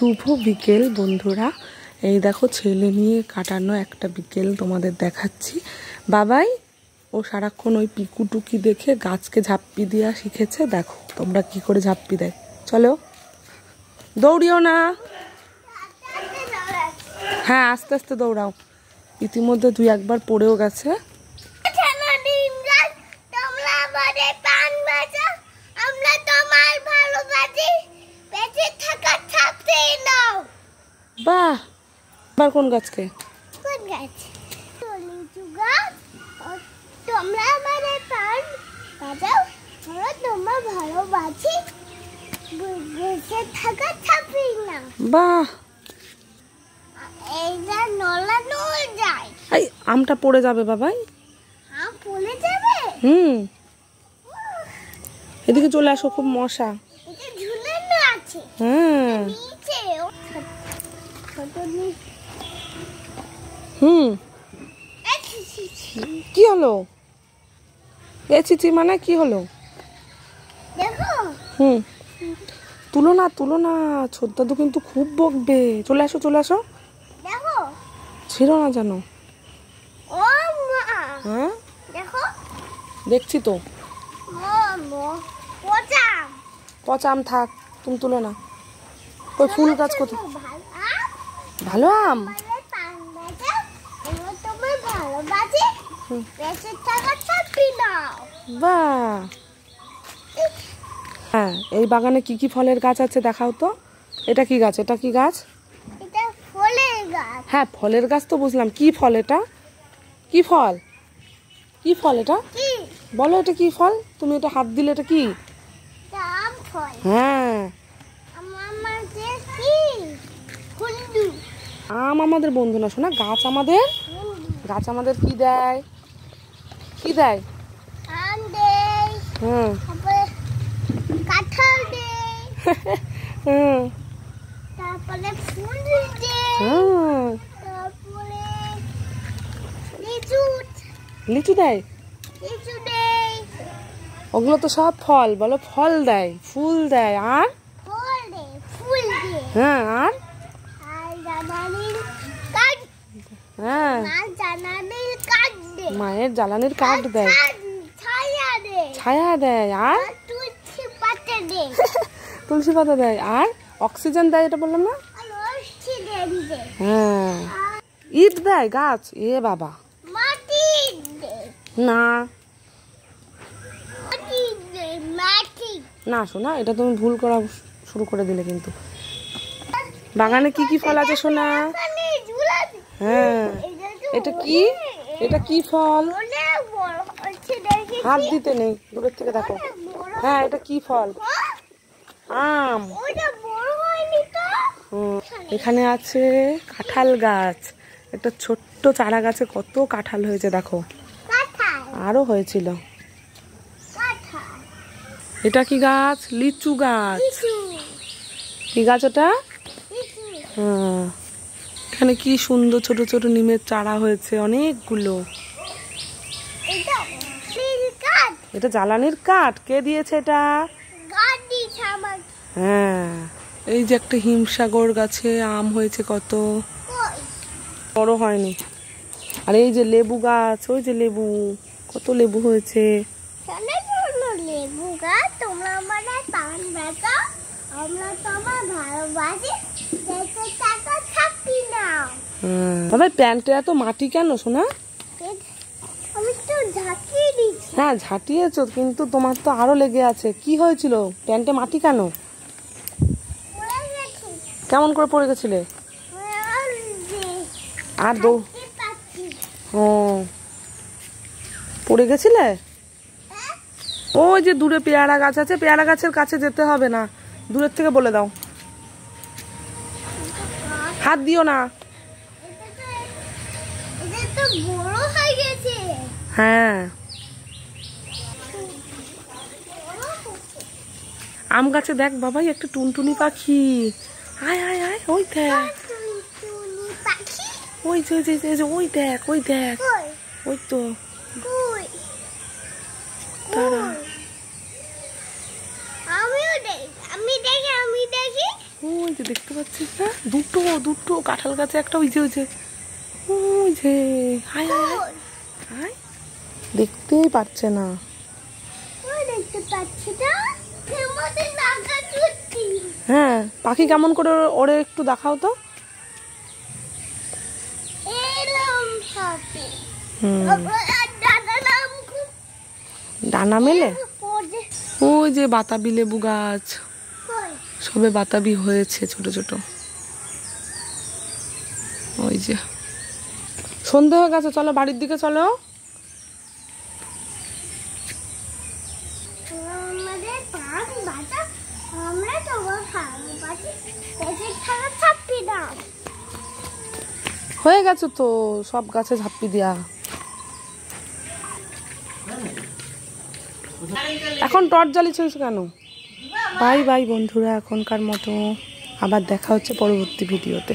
শুভ বিকেল বন্ধুরা। এই দেখো ছেলে নিয়ে কাটানো একটা বিকেল তোমাদের দেখাচ্ছি। বাবাই ও সারাক্ষণ ওই পিকুটুকি দেখে গাছকে ঝাপ্পি দেওয়া শিখেছে। দেখো তোমরা কি করে ঝাপ্পি দেয়। চলো, দৌড়িও না। হ্যাঁ, আস্তে আস্তে দৌড়াও। ইতিমধ্যে 2-1 পড়েও গেছে। বাহ, আবার কোন গাছকে? বাহ, এই আমটা পড়ে যাবে বাবাই। এদিকে চলে আসো, খুব মশা। হ্যাঁ, কি হলো? এসেছি মানে কি হলো? তুলো না, তুলো না, ছোট দাদু কিন্তু খুব বকবে। চলে আসো, চলে আসো, ছিড়ো না জানো। হ্যাঁ, দেখছি তো। পচা আম থাক, তুমি তুলো না। ওই ফুল গাছ কোথায়? ভালো আম। বাহ, হ্যাঁ, এই বাগানে কি কি ফলের গাছ আছে দেখাও তো। এটা কি গাছ? এটা কি গাছ? হ্যাঁ, ফলের গাছ তো বুঝলাম। কি ফল এটা? কি ফল? কি ফল এটা? বলো, এটা কি ফল? তুমি এটা হাত দিলে, এটা কি? হ্যাঁ, আম আমাদের বন্ধু না শোনা, গাছ আমাদের। গাছ আমাদের কি দেয়? কি দেয়? লিচু দেয়। ওগুলো তো সব ফল। বলো, ফল দেয়, ফুল দেয়, আর হ্যাঁ, আর হ্যাঁ, মায়ের জ্বালানির কাঠ দেয়, ছায়া দেয়, আর তুলসী পাতা দেয়, আর অক্সিজেন দেয়। এটা বললাম না? হ্যাঁ, ইট দেয় গাছ। এ বাবা, না না শোনা, এটা তুমি ভুল করা শুরু করে দিলে কিন্তু। বাগানে কি কি ফল আছে শোনা? হ্যাঁ, এটা কি? এটা কি ফল? হাত দিতে নেই, দূরের থেকে দেখো। হ্যাঁ, এটা কি ফল? আম। এখানে আছে কাঁঠাল গাছ। একটা ছোট্ট চারা গাছে কত কাঁঠাল হয়েছে দেখো, আরো হয়েছিল। এটা কি গাছ? লিচু গাছ। কি গাছ ওটা? এখানে কি সুন্দর ছোট ছোট নিমের চারা হয়েছে অনেকগুলো। এটা জ্বালানির কাঠ। কে দিয়েছে এটা? হ্যাঁ, এই যে একটা হিমসাগর গাছে আম হয়েছে কত, বড় হয়নি। আর এই যে লেবু গাছ, ওই যে লেবু, কত লেবু হয়েছে। বাবা, প্যান্টে এত মাটি কেন শোনা? হ্যাঁ, ঝাঁটিয়েছো, কিন্তু তোমার তো আরো লেগে আছে। কি হয়েছিল? প্যান্টে মাটি কেন? কেমন করে পড়ে গেছিলে? আর পড়ে গেছিলে? ওই যে দূরে পেয়ারা গাছ আছে, পেয়ারা গাছের কাছে যেতে হবে না, দূরের থেকে বলে দাও। হাত দিও না। হ্যাঁ, আম গাছে দেখ বাবাই একটা টুনটুনি পাখি। আয় আয় আয়, ওই দেখ, ওই যে ওই দেখ, ওই দেখ, ওই তো। ওই যে দেখতে পাচ্ছিস না, দুটো দুটো কাঁঠাল গাছে একটা, ওই যে ওই যে হাই হাই হাই, দেখতেই পাচ্ছে না। দেখতে পাচ্ছি না, হ্যাঁ, পাখি কেমন করে ওরে একটু দেখাও তো। ডানা মেলে। ওই যে বাতাবি লেবু গাছ, সবে বাতাবি হয়েছে ছোট ছোট। ওই যে সন্ধে হয়ে গেছে, চলো বাড়ির দিকে চলো। হয়ে গেছে তো সব গাছে ঝাপ্পি দেয়া। এখন টর্চ জ্বালিয়েছিস কেন? বাই বাই বন্ধুরা, এখনকার মতো আবার দেখা হচ্ছে পরবর্তী ভিডিওতে।